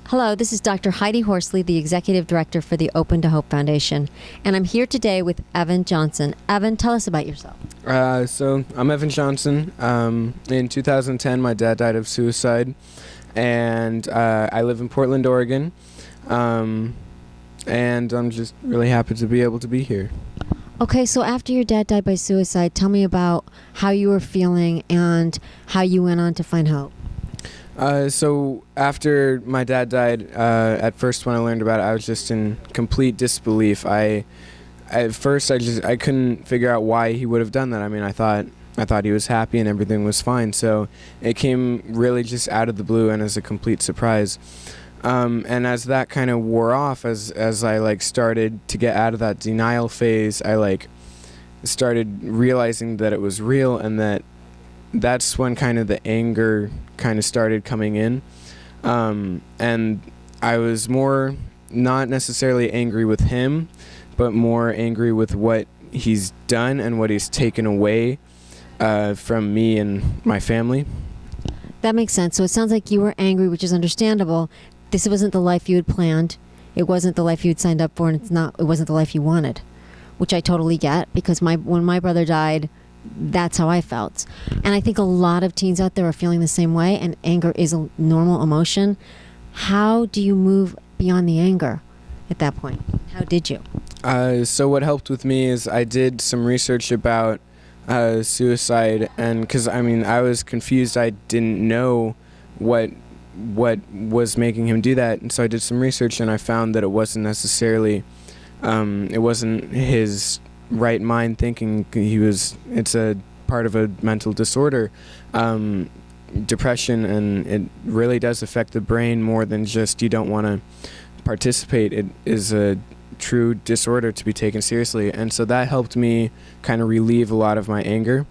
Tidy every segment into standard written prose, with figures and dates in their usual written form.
Hello, this is Dr. Heidi Horsley, the Executive Director for the Open to Hope Foundation, and I'm here today with Evan Johnson. Evan, tell us about yourself. So I'm Evan Johnson. In 2010, my dad died of suicide, and I live in Portland, Oregon, and I'm just really happy to be able to be here. Okay, so after your dad died by suicide, tell me about how you were feeling and how you went on to find hope. So after my dad died, at first when I learned about it, I was just in complete disbelief. At first I couldn't figure out why he would have done that. I mean, I thought he was happy and everything was fine. So it came really just out of the blue and as a complete surprise. And as that kind of wore off, as I started to get out of that denial phase, I started realizing that it was real, and that's when kind of the anger kind of started coming in. And I was more not necessarily angry with him, but more angry with what he's done and what he's taken away from me and my family. That makes sense. So it sounds like you were angry, which is understandable. This wasn't the life you had planned. It wasn't the life you had signed up for, and it wasn't the life you wanted, which I totally get, because when my brother died, that's how I felt. And I think a lot of teens out there are feeling the same way, and anger is a normal emotion. How do you move beyond the anger at that point? How did you? So what helped with me is I did some research about suicide, and because I was confused. I didn't know what was making him do that, and so I did some research, and I found that it wasn't necessarily it wasn't his right mind thinking. It's a part of a mental disorder, depression, and it really does affect the brain more than just you don't want to participate. It is a true disorder to be taken seriously, and so that helped me kind of relieve a lot of my anger.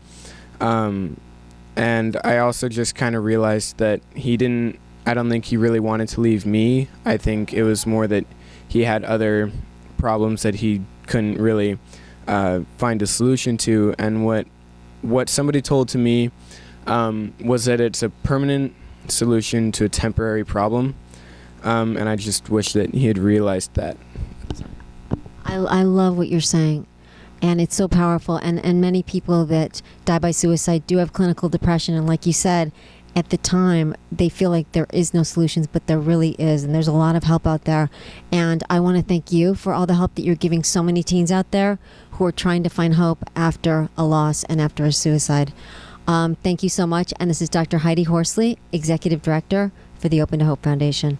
And I also just kind of realized that I don't think he really wanted to leave me. I think it was more that he had other problems that he couldn't really find a solution to, and what somebody told to me was that it's a permanent solution to a temporary problem, and I just wish that he had realized that. I love what you're saying, and it's so powerful, and many people that die by suicide do have clinical depression, and like you said, at the time they feel like there is no solutions, but there really is, and there's a lot of help out there. And I want to thank you for all the help that you're giving so many teens out there who are trying to find hope after a loss and after a suicide. Thank you so much. And this is Dr. Heidi Horsley, Executive Director for the Open to Hope Foundation.